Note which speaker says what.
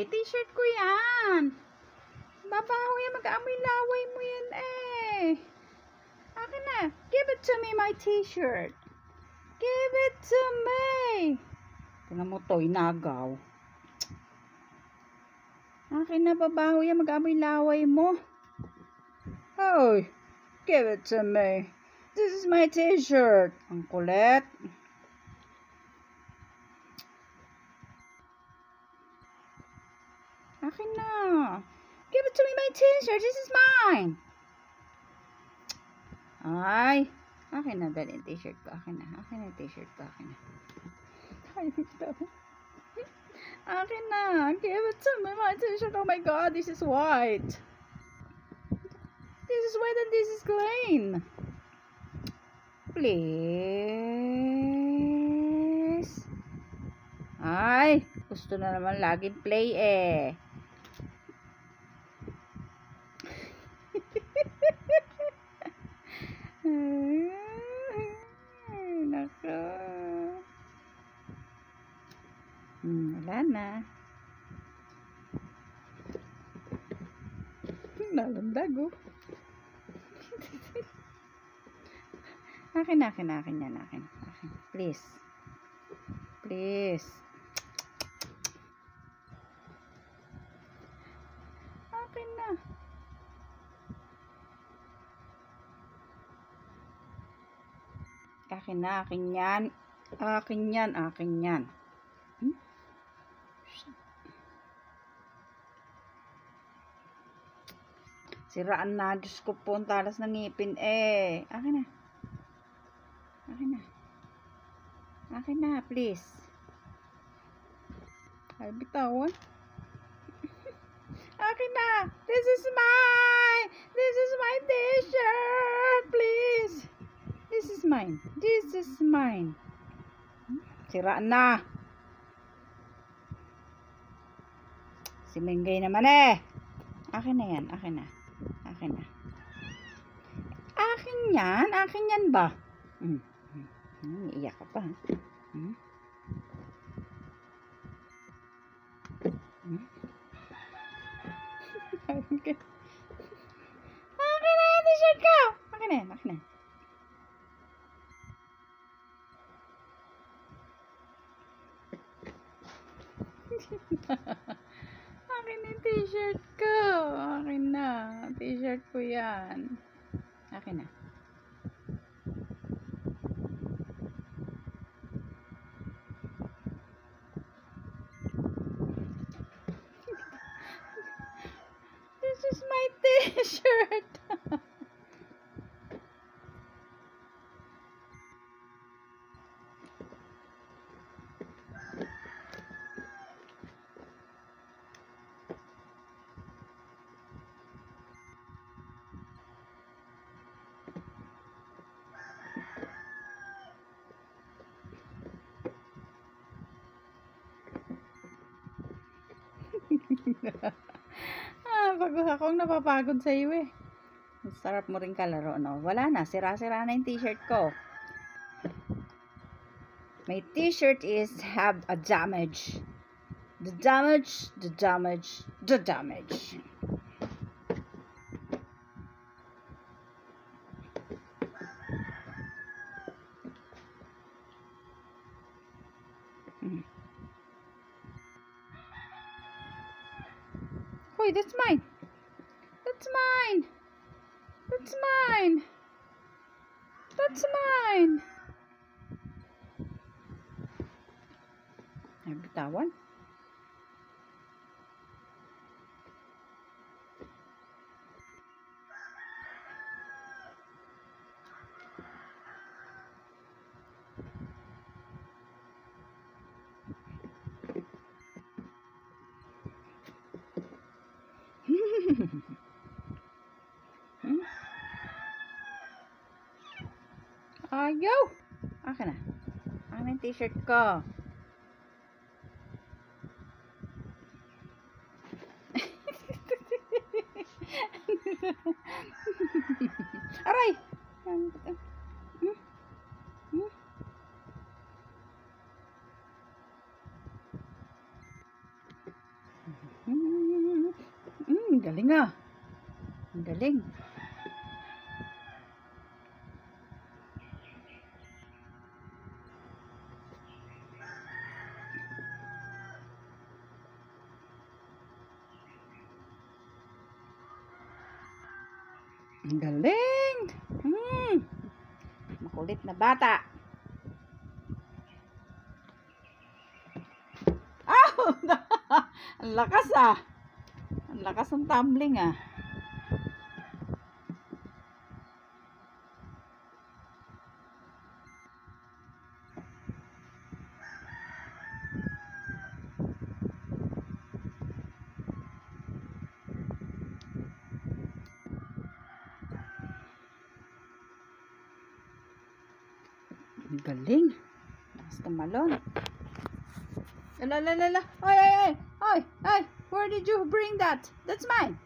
Speaker 1: T-shirt ko yan. Babaho yan. Mag-aamoy laway mo yan eh. Akin na. Give it to me, my T-shirt. Give it to me. Tingnan mo to, inagaw. Akin na, babaho yan. Mag-aamoy laway mo. Oh, give it to me. This is my T-shirt. Ang kulit. Akin na. Give it to me, my T-shirt. This is mine. Ay. Akin na. Dali yung T-shirt ko. Akin na. Akin na yung T-shirt ko. Akin na. Akin na. Give it to me, my T-shirt. Oh my God. This is white. This is white and this is clean. Please. Ay. Gusto na naman laging play eh. Nako. Wala na. Nalandag oh. Akin yan. Akin. Please. Please. Akin na. Akin yan. Akin yan. Siraan na. Diyos ko po, ang talas ng ngipin eh. Akin na. Akin na, please. Ay, bitawan. Akin na. This is mine. This is my T-shirt. Please. This is mine. This is mine. Siraan na. Si Mengay naman eh. Akin na yan. Akin na. Akin yan. Akin yan ba? Iiyak ka pa. Akin na yan, T-shirt ko. Akin na yan. Akin na yung T-shirt ko. Akin na. T-shirt ko yan. Akin na. This is my T-shirt. Pag akong napapagod sa iyo eh. Sarap mo rin kalaro, no? Wala na, sira-sira na yung T-shirt ko. My T-shirt is have a damage. The damage. Hoy, that's mine. That's mine. Ay, bitawan. Ayaw. Akin na. Akin na yung T-shirt ko. Aray! Galing ah. Ang galing. Ang galing. Makulit na bata. Ang lakas ah. Ang lakas ng tumbling ah. Ang galing. Lakas tumalon. Lala. Oy. Where did you bring that? That's mine.